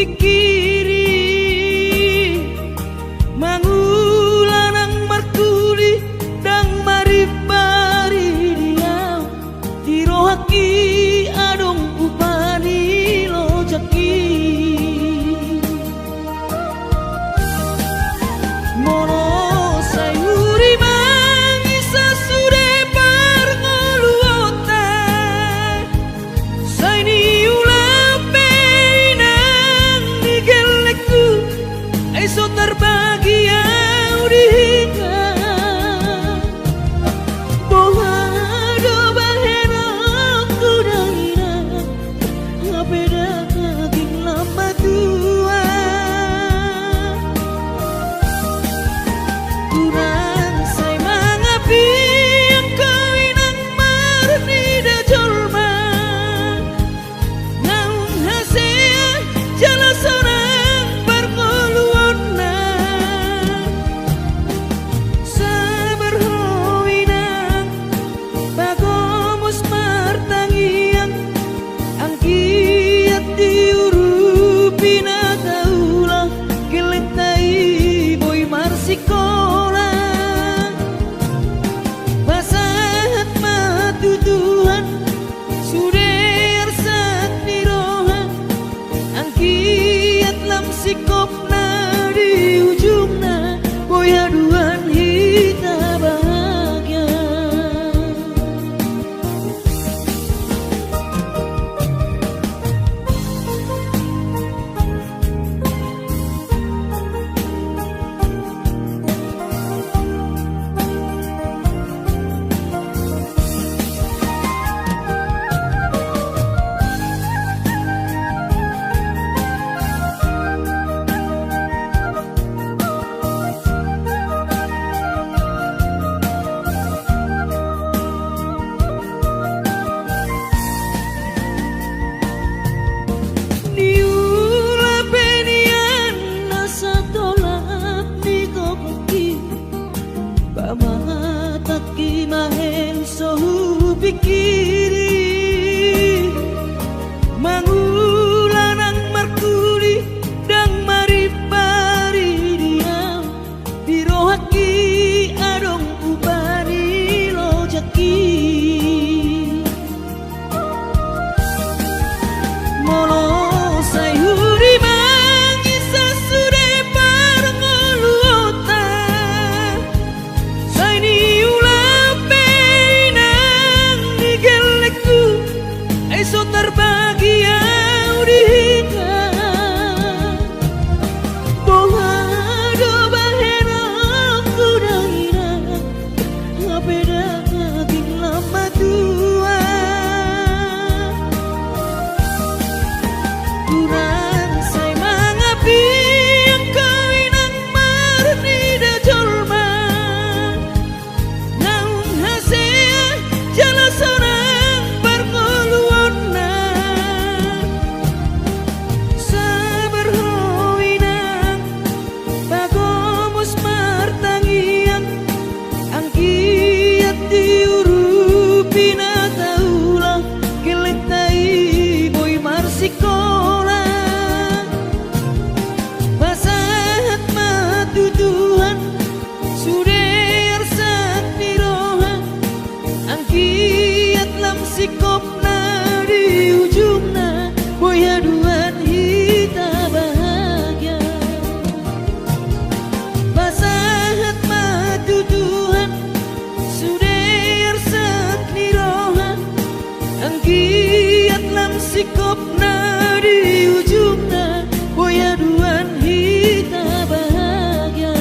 pikiri mangulanang markuli dang maribari diam dirohaki adong upani lojaki mono sayuri mangisa sude parngoluota saini ulape nang digelekku eso terbahagia udika boha do bahena kudaina ngapeda kaging lama tua kurang say mangapi ang kawinang marni da jolma naung hasea jala sorang parngoluonna sabar hoinang bagomus martangiang ang kiat diurupi na kaula kelentai boy marsikola basahat matutuhan suder sat niroha ang kiat lam sikopna di ujungna boy aduan hita bahagia niula penian nasa tolak ni kokoki pamataki mahen sohu pikiri mangulanang markuli dang maribari diam dirohaki adong ubani lojaki mono sayuri mangisa sude parngoluota saini ulape nang digelekku eso terbahagia udika boha do bahena kudaina ngapeda kaging lama tua kurang say mangapi ang kawinang marni da jolma naung hasea jala sorang parngoluonna sabar hoinang bagomus martangiang ang kiat diurupi na kaula kelentai boy marsikola basahat matutuhan suder sat niroha ang kiat lam sikopna di ujungna boy aduan hita bahagia basahat matutuhan suder sat niroha ang kiat lam sikopna di ujungna boy aduan hita bahagia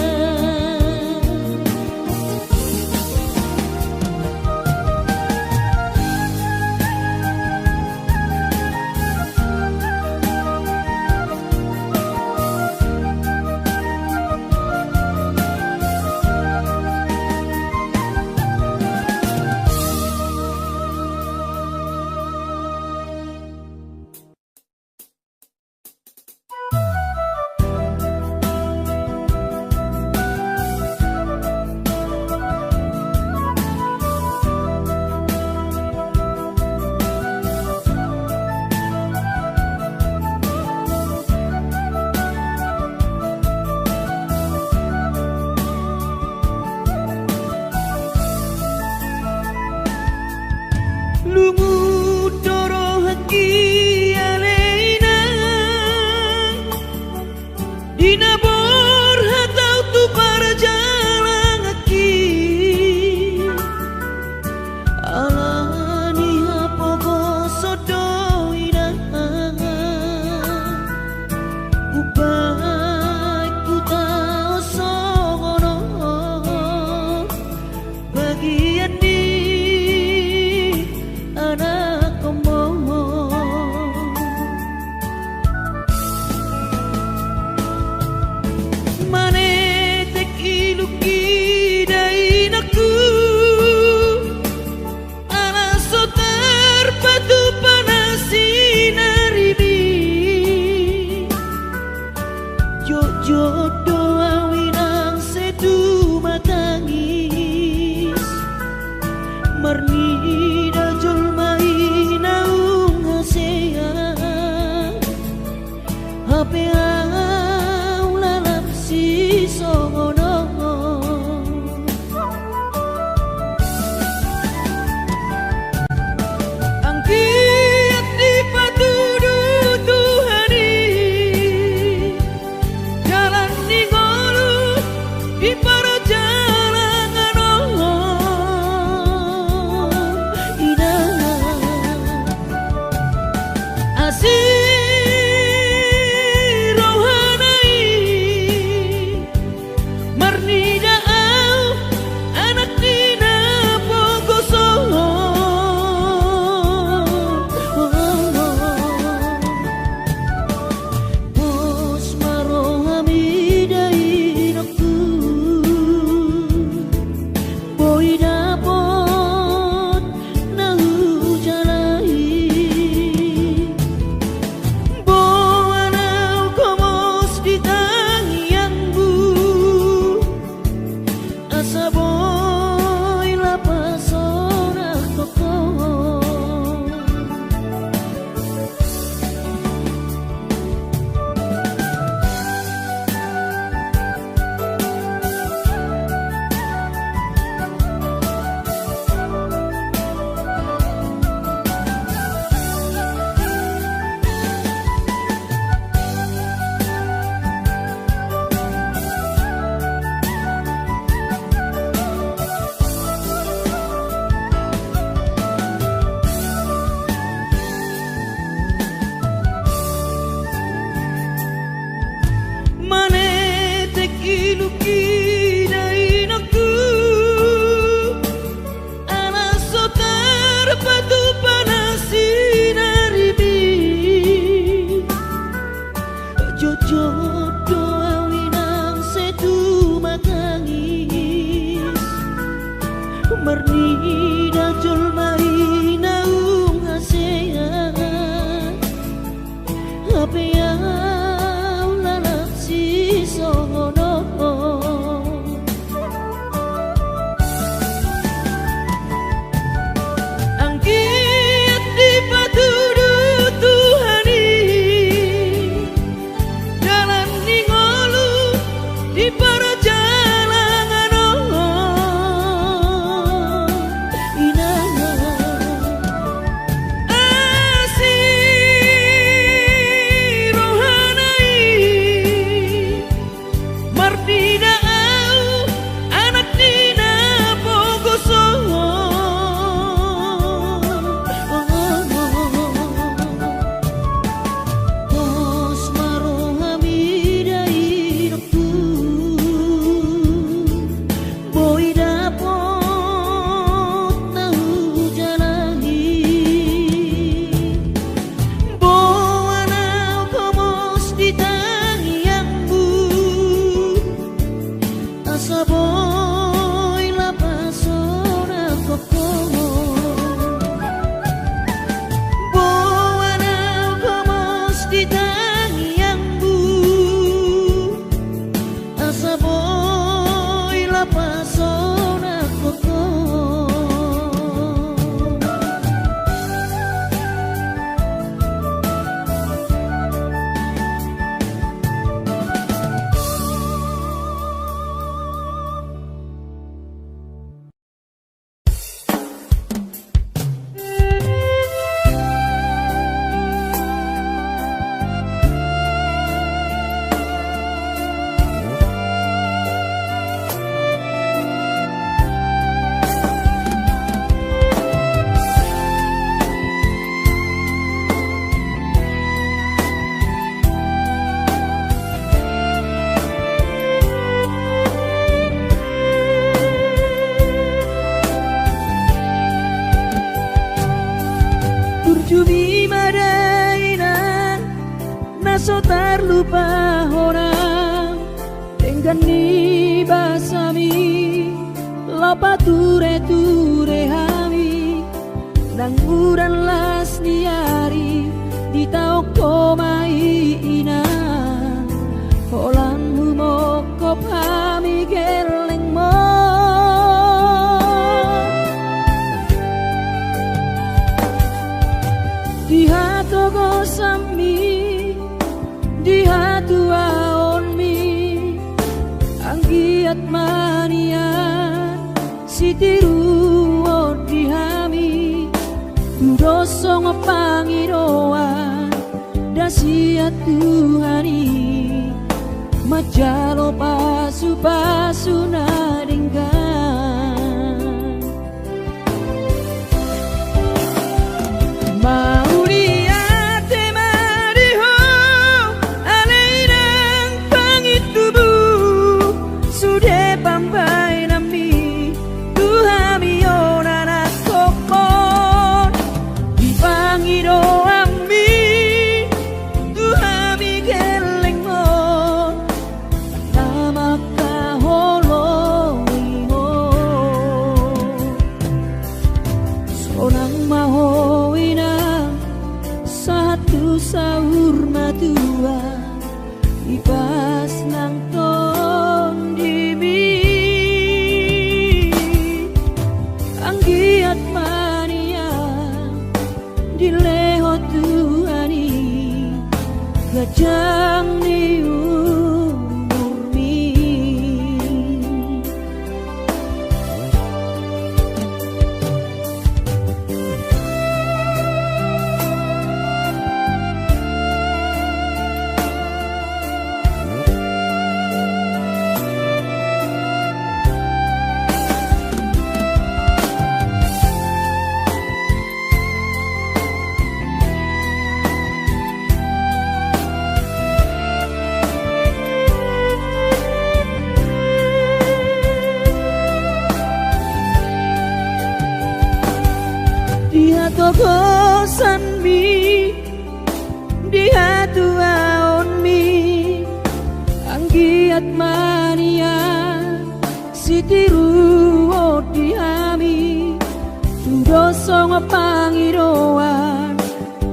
Hape au lalap si songono angkiat di patudu Tuhani jalan di ngolu di perjalanan indah asih so terlupa orang dengan ni basami lapa ture hami nang uran las niari di tau komai ina holang humokop hami geleng mo di hatogo sami di anggiat manian sitiru dihami doso ngepangiroan dasiat Tuhani majalo pasu-pasu naringgan mau lihat temariho alainang pangitubu sudah pampai nami Tuhami onana kokon dipangiro ami Tuhami gelengmon nama kaholoiho sonang mahoina satu sahur matua ipas nang ton dimi anggiat mania dileho Tuhani gajang ni umurmi dia togosan mi dia tuaon mi anggiat mania sitiru dihami doso ngepangiroan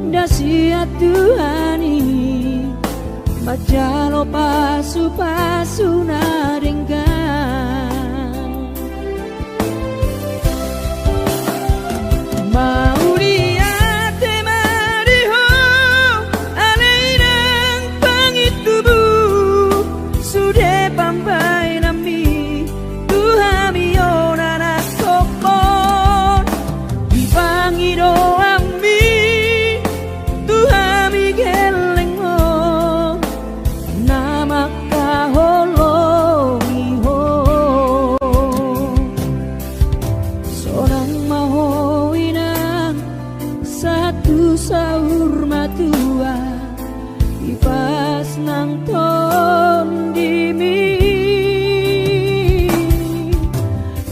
dasiat Tuhani majalo pasu-pasu naringgan mau lihat temariho alainang pangitubu sudah pampai nami Tuhami onana kokon dipangiro ami Tuhami gelengmon nama kaholoiho sonang mahoinang satu sahur matua ipas nang ton dimi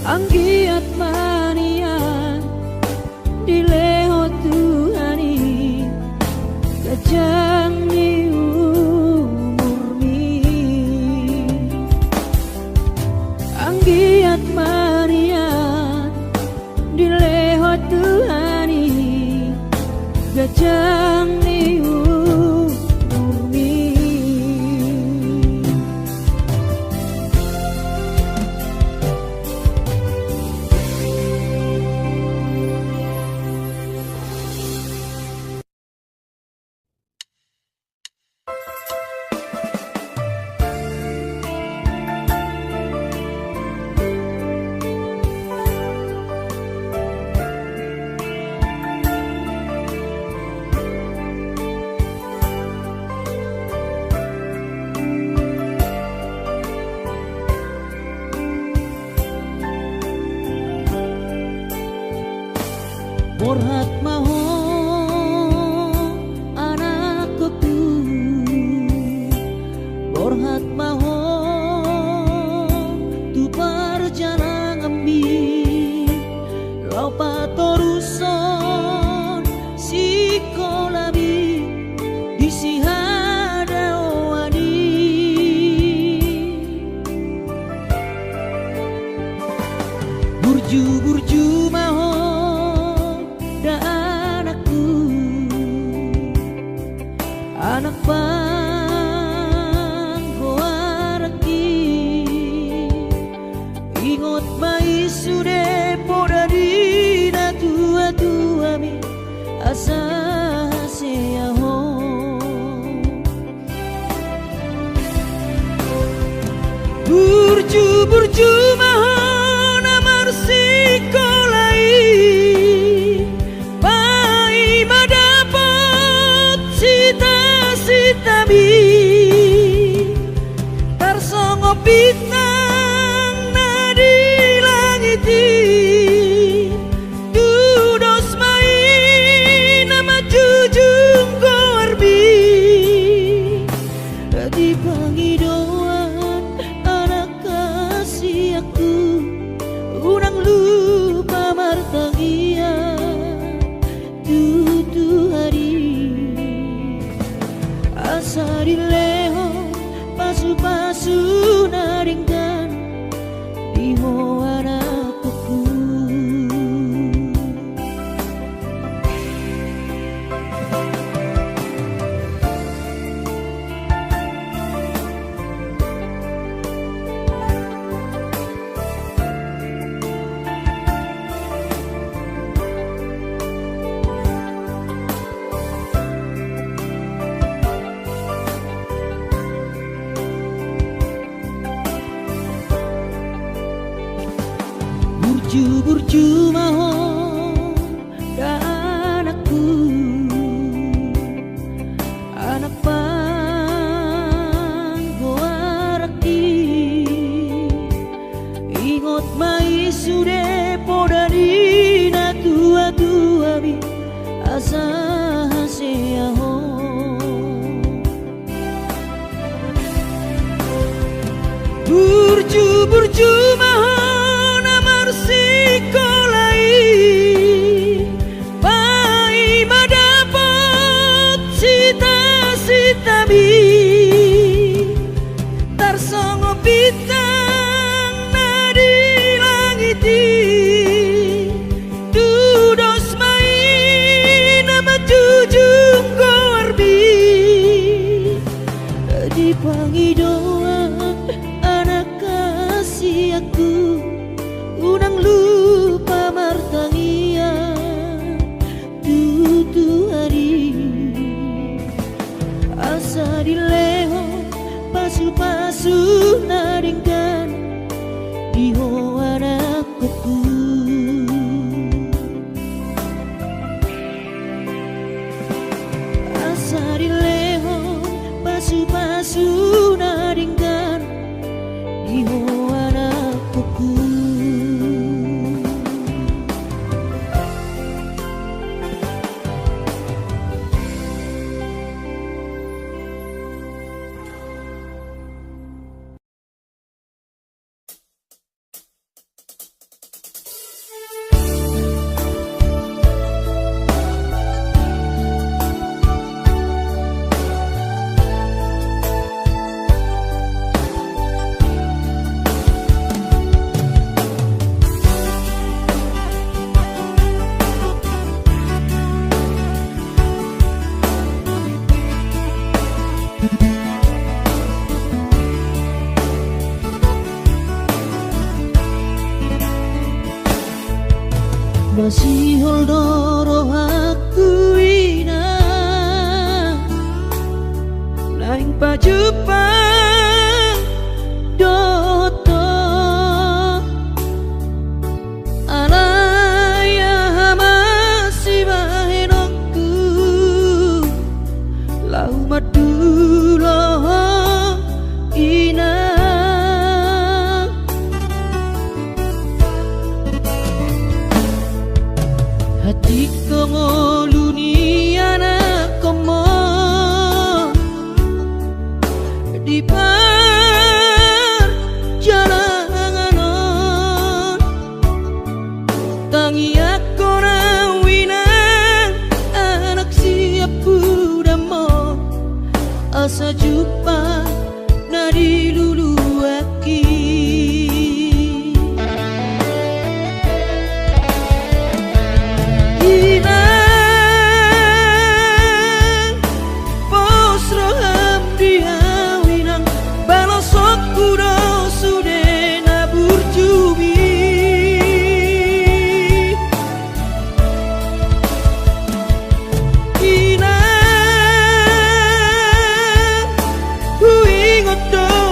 anggiat manian dileho Tuhani gajang ni umurmi anggiat manian dileho Tuhani gajang ni umurmi Borhat maho anakku Borhat maho tu perjalanan ambi lau patoruson si kolabi isi hada wadi burju maho anak panggoaraki ingot mai sude poda dina tua mi asa seaho burju mahon amar sikolai pai madapot sita-sitami tarsongo bintang nadi langiti dudos main nama jujung korbi di pangidauan anak kasih aku urang lupa martagia tutu hari asa dileho pasu-pasu naringkan di moana kuku burju mahon dan anakku anak panggoaraki ingot mai sude podadina tua-tua bi asa haseaho burju mahon amar sikolai pai madapot sita-sitami tarsongo bintang nadi langiti dudos main nama jujung korbi di pangidauan anak kasih aku unang lupa martangia tutu hari asa dileho pasu-pasu naringkan di hoana kuku asa dileho pasu-pasu naringkan di hoana kuku masih holdoro aku ina naing pajupang doto alaya masih bahenokku lau madulo ina hati kongoluni anak komo di perjalanan tangi aku rawinan anak siap budamo asa jumpa nadi lulu aki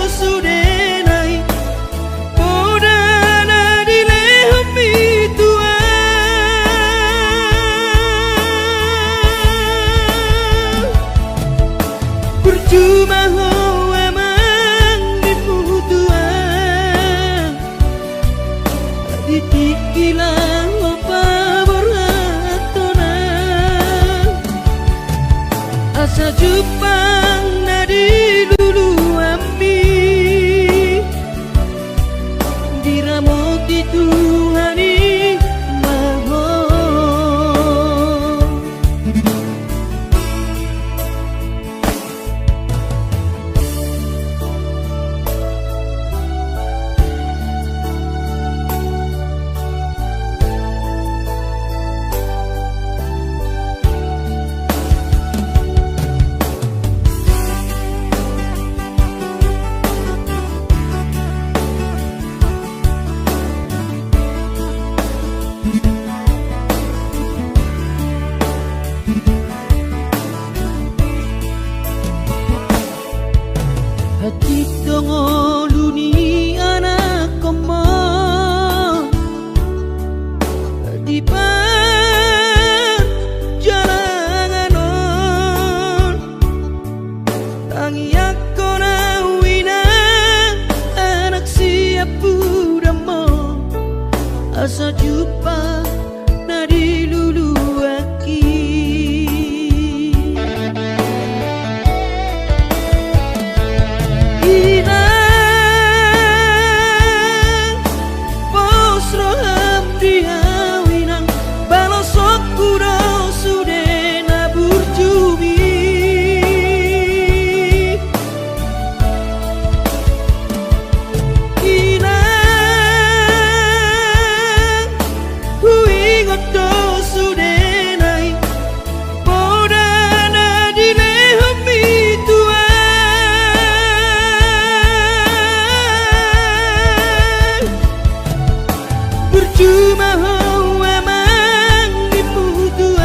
sudah maho emang diputuan ditikilang opa boratona asa Jepang nadi lulu ambi diramoti Tuhani maho hati dongo luni anak komo di perjalanan tangi aku nawina anak siap budamo asa jumpa nadi lulu aki cuma ho emang diputuan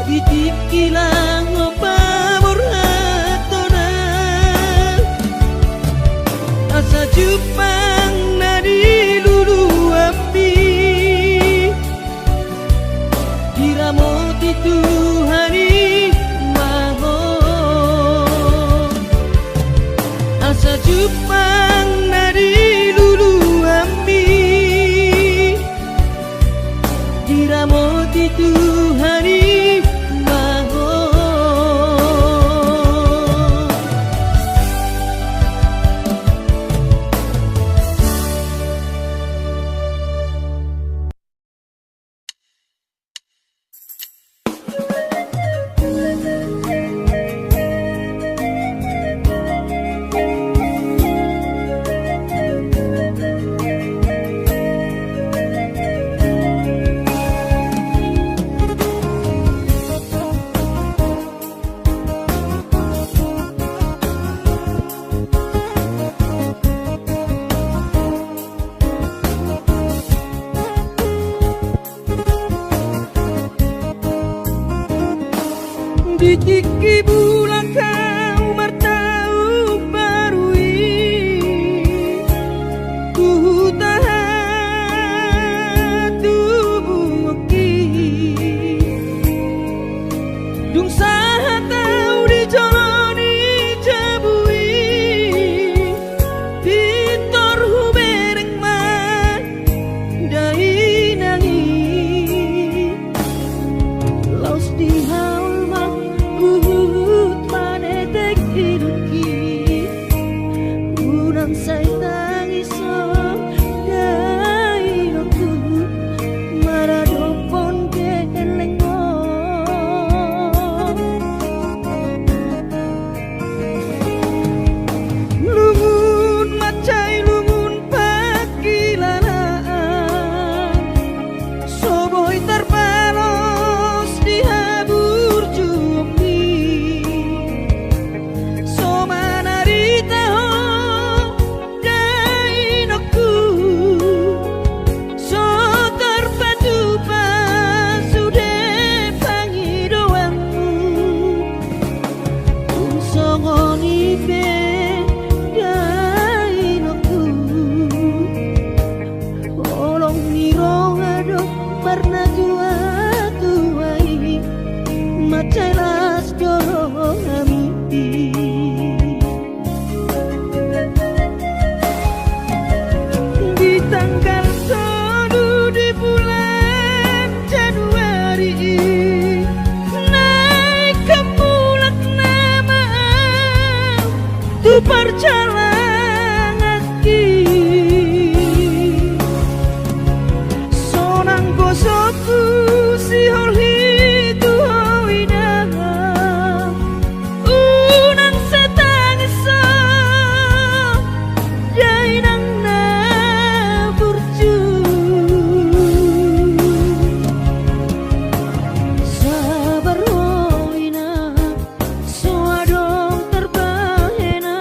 ditikilang opa boratona asa Jepang nadi lulu ambi diramoti Tuhani maho asa Jepang nadi diramoti Tuhani maho ditiki bulan kau bertahu barui ku tahan tubuh ki dung saha tau dicoloni jabui pitor hubereng man dai nangi laus di say tangiso dai aku maradopon kelengo lungun macai lungun pakilalaan soboy terpalos di habur jumi somanarita Celas joro berjalan lagi sonang bosoku si holi tu hoina unang setang iso jai nang na burju sabar hoina soadong terbahena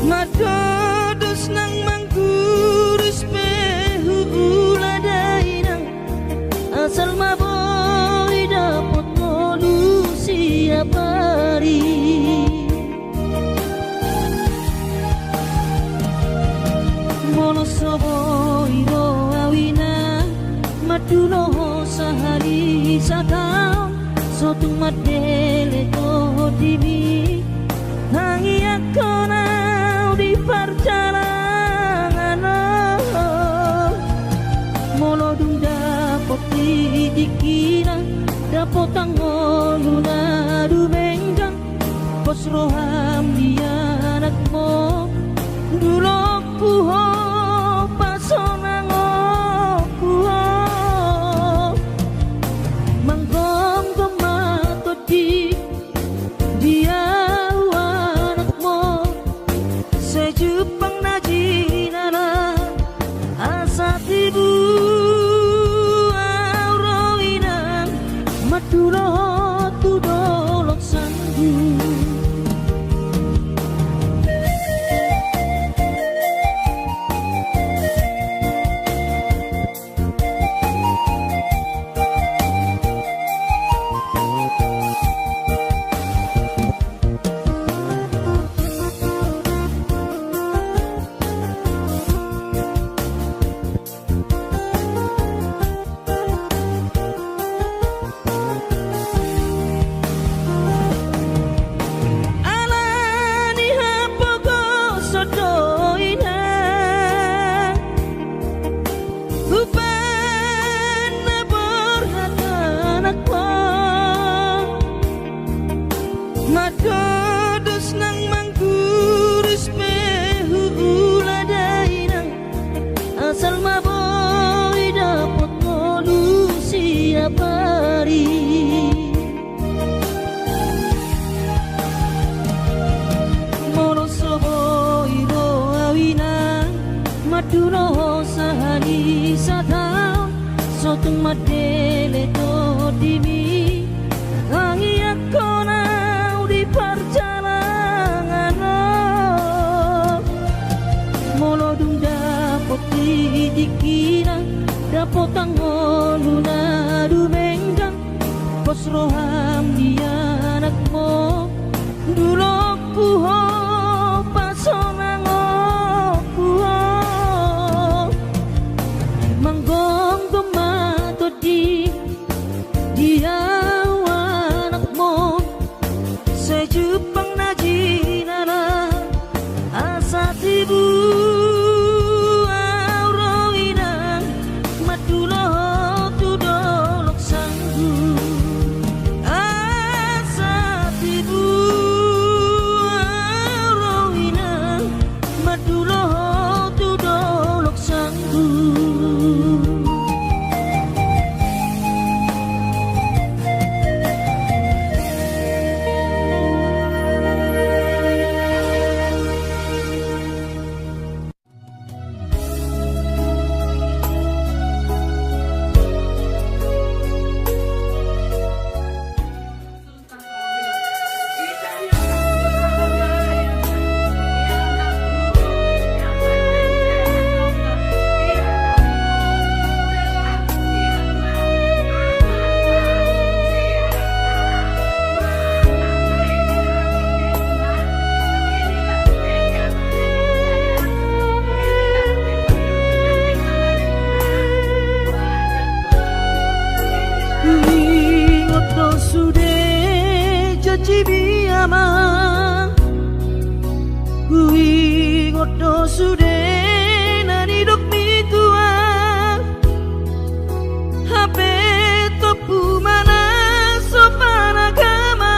Madodos nang mangkurus pehu uladainang asal maboy dapat ngolu siap hari mono soboy do awina maduno sahari satau sotung madele to dimi hangi akona di perjalanan molo dung dapot dikira dapot angoluna dumenggang pos roham dia anakmu dulok puho pasonango puho manggong tomato di dia Jepang najinana asat ibu auroinan maturo tudolok sanggu Madodos nang mangkurus pehu uladainang asal maboy dapat ngolu siap hari mono soboy do awina maduno sahani satau sotung madele to dimi hangi akona perjalanan molo dung dapot dikira dapot angoluna dumenggang pos roham dia anakmu dulok puho pasonango puho manggong tomato di dia Jepang najinana asat ibu auroinan madulo tudolok sanggu asat ibu auroinan madulo tudolok sanggu Kui ngoto sude nani dok mi tua HP topu mana sopan agama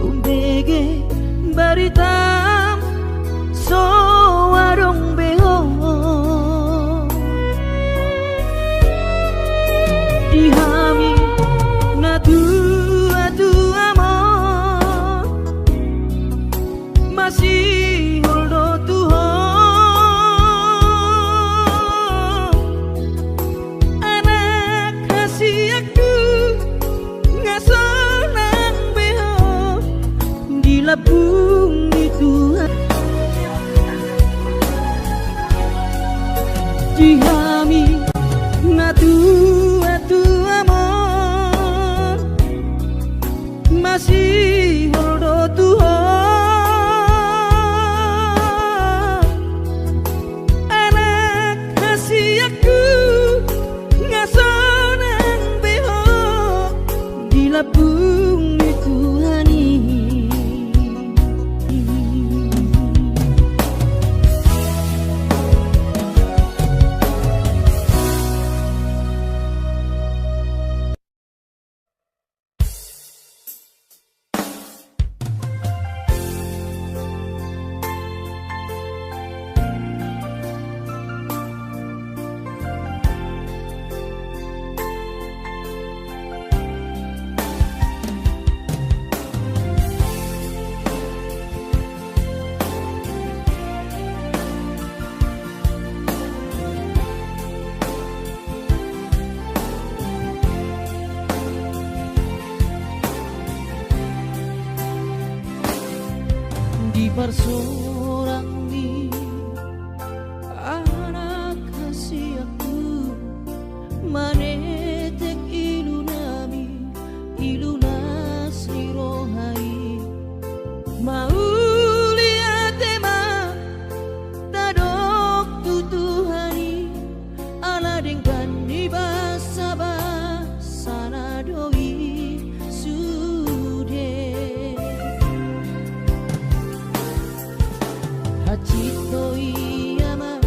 undege baritam so warung beho dihami ngatu masih seorang ni anak kasih aku manetek ilunami ilunas irohai mauliatema tadok tutuhani ala dengan nibasaba sana doi sude hachito iyama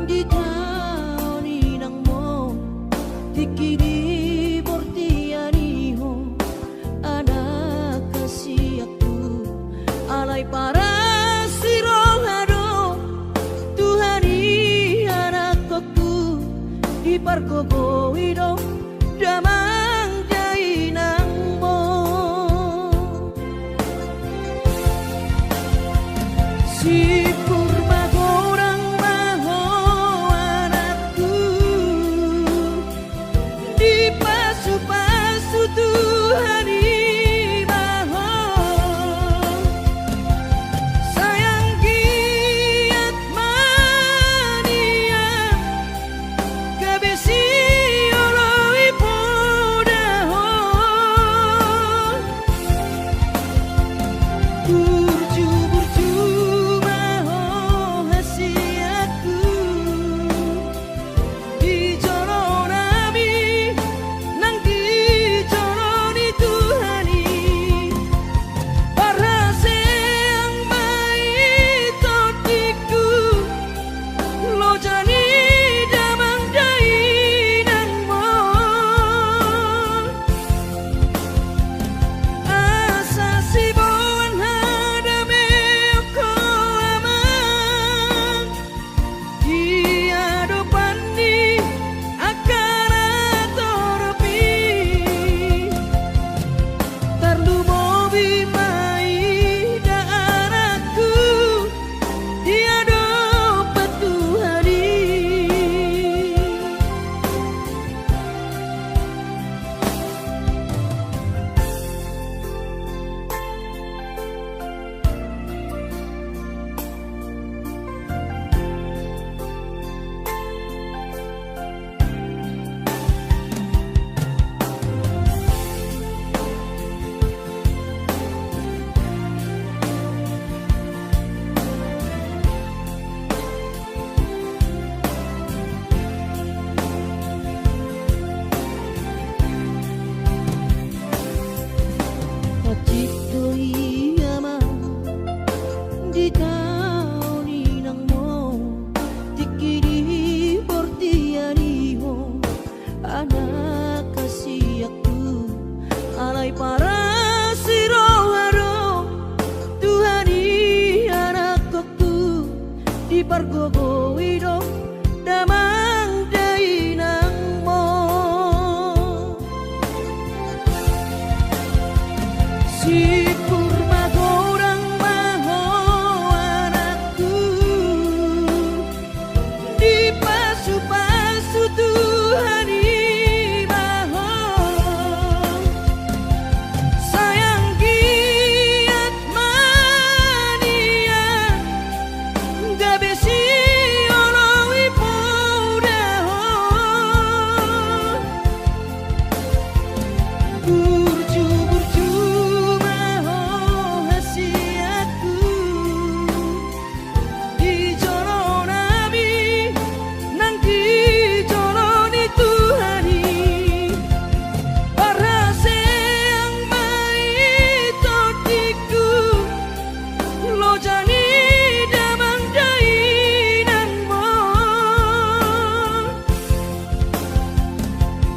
di taoni nang mo tikidi bortianiho anak kasih aku alay para sirohado Tuhani anak aku di pargobo ido damang jainang mo si purba gorang maho anakku di pasu-pasu Tuhani maho sayang giat mania kabesi oloi podaho burju-burju maho hasiatku di joronami nang di joroni Tuhani parase ang maitotiku lo jani damang dainang mo asa sibuan hadame ko amang dia depan ni akan atoropi tarlu mobi mai daaraku dia dapat Tuhani hachito iyama di taoni nang mo tikidi bortianiho anak kasih aku alay para sirohado Tuhani anak aku di pargobo ido damang dainang mo si purba gorang maho anakku di pasu-pasu Tuhani maho sayang giat mania gabesi oloi podaho burju-burju maho hasiatku di joronami nang di joroni Tuhani parase ang maitotiku lo jani damang dainang mo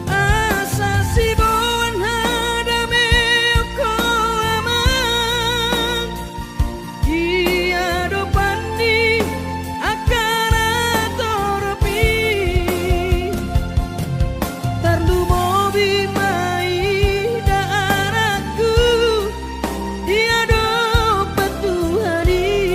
asa sibuan hadame ko amang dia depan ni akan atoropi tarlu mobi mai daaraku dia dapat Tuhani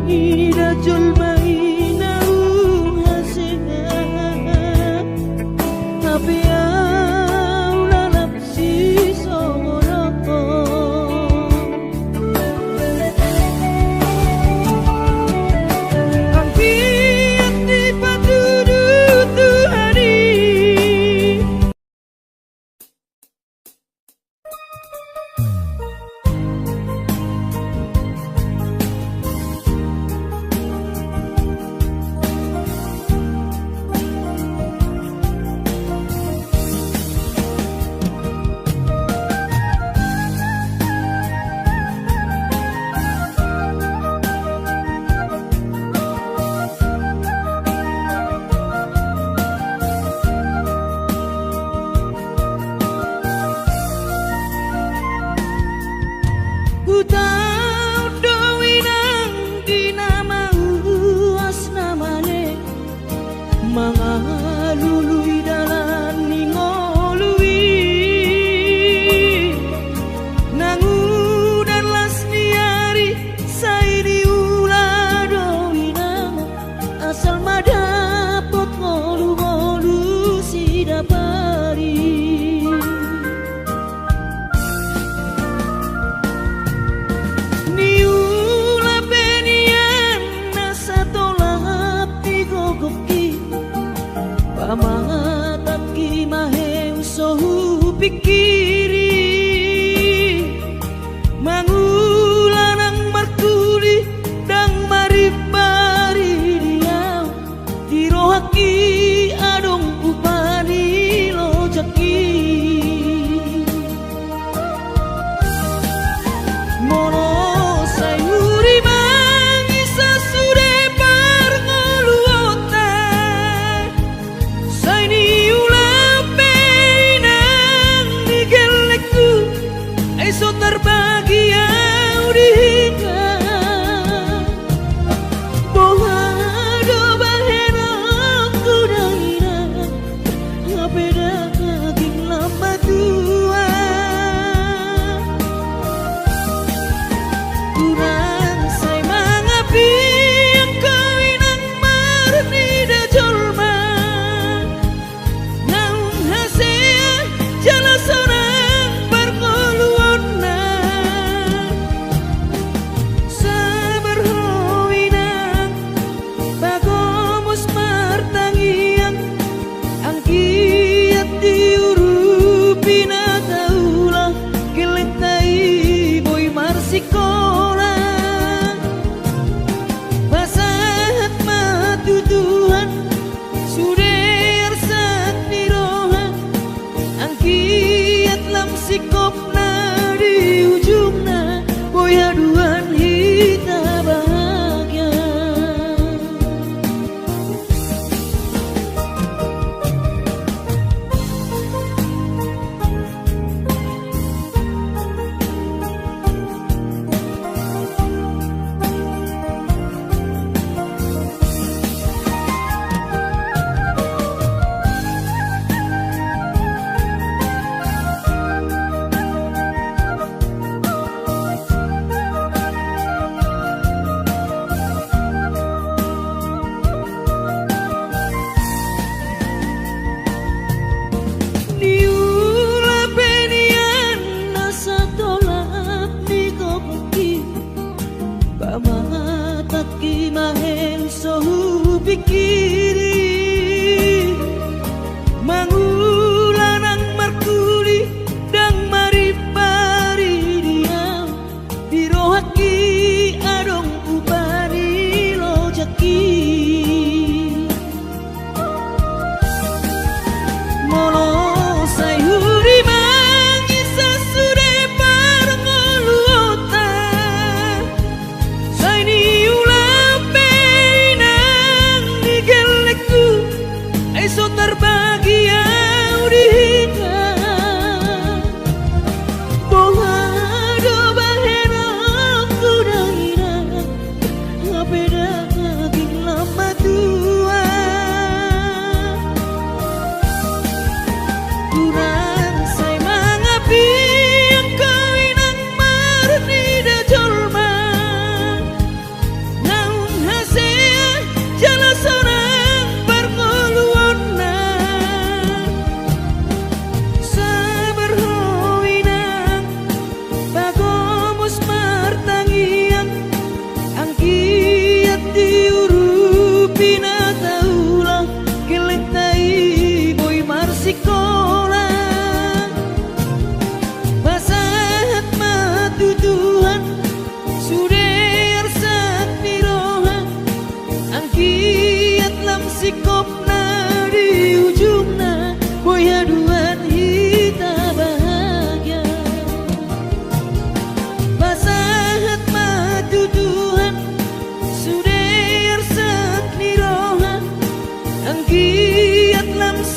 ida julmai naung hasena tapi aula nafsi songoroko ang piat di patudu Tuhani Utau dowinang dinamau asnamane mangalului dalan ningolui nangudan lasniari saidi ula dowinang asal madapot ngolu-ngolu sidapari niula benian nasa tolap tigogoki pamangatap ki maheu sohu pikiri mangulanang markuli dang maribari diau dirohaki adong upani lojaki mono Miguel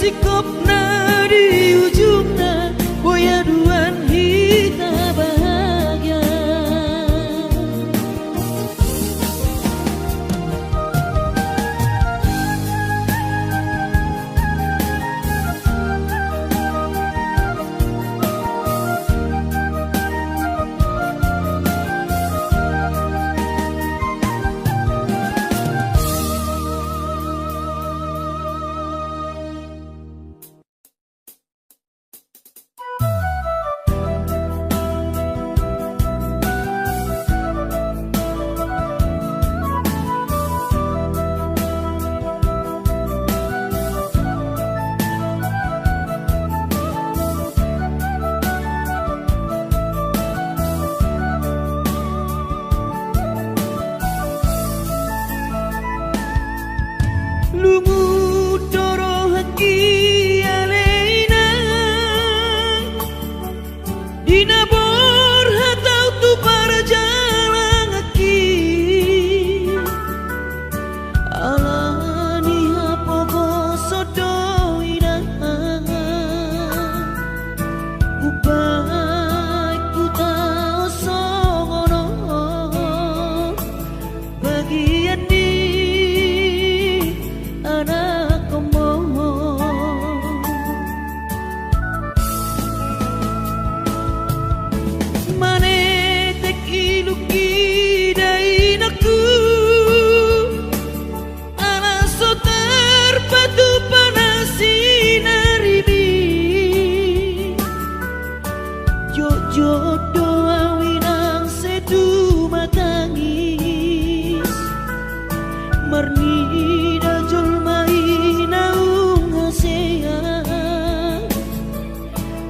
sikapna di ujungna boya duan kita bahagia. Lumut doro haki aleina dinabor hatau tu parjalang haki alani hapogo sodoina ubai ku tau songono bagian di anak komo mane tek iluki dai naku ala sotar patu panasi naribi jojo doa winang sedu matangis marni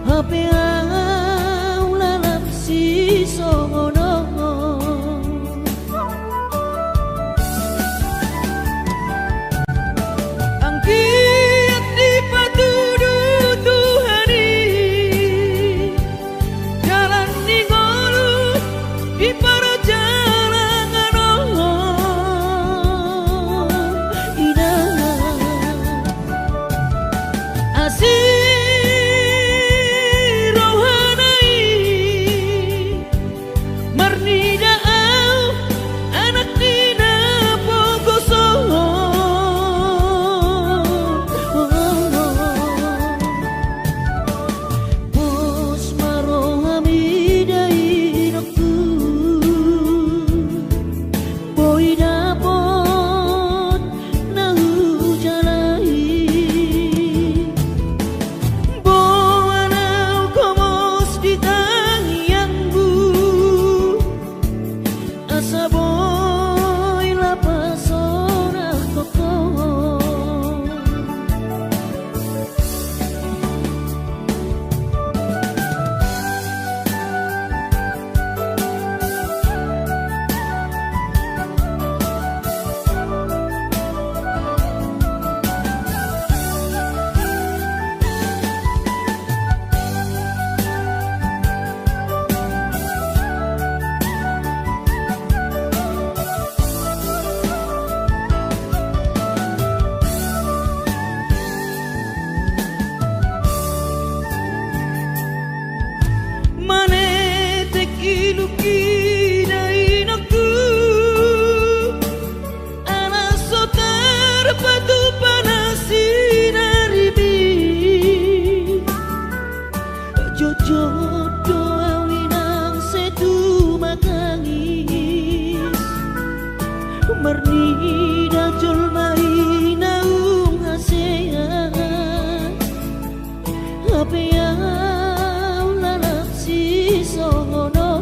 hape au lalap si songono angkiat di patudu Tuhani jalan di ngolu di parajalangan indah asik Marni dajul mai naung hasean hape au lalap si songono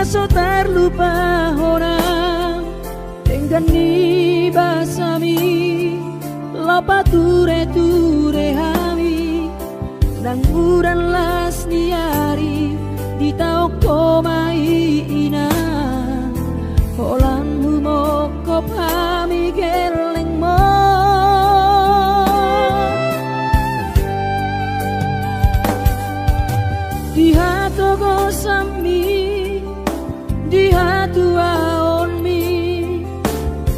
so terlupa orang dengan ni basami lopa ture hami nang uran las niari di tau komai ina holanmu mokop hami geleng mo di hatu gosami di hatu aonmi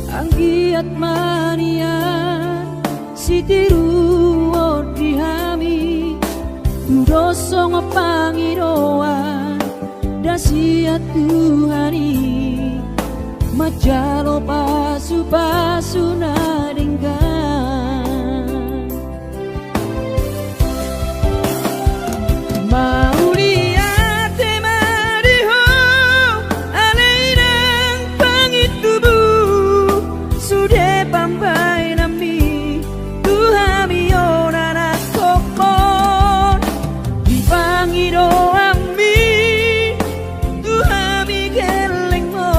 anggiat manian sitiru di hami doso ngopangiroan dasia Tuhani majalo pasu nadinggan mauliate mariho aleinang pangitubu sude pampai nami Tuhami onana kopon di pangiro ami Tuhami geleng mo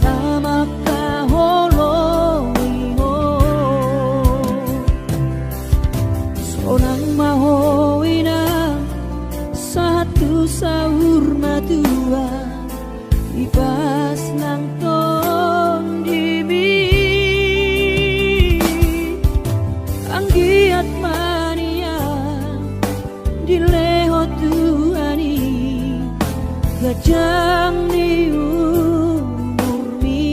nama kaholoingo sonang mahoina satu sahur matua ibas nang ton dimi anggiat mania dileho Tuhani gajang ni umurmi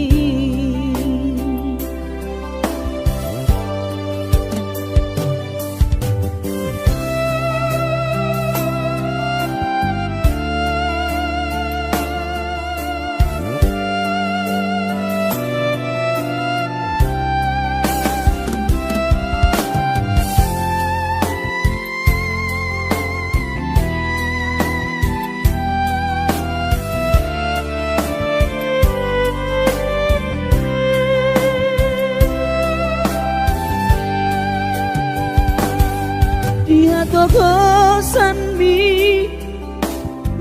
dia togosan mi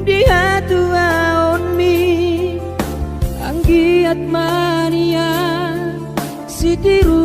dia tuaon mi anggiat mania sitiru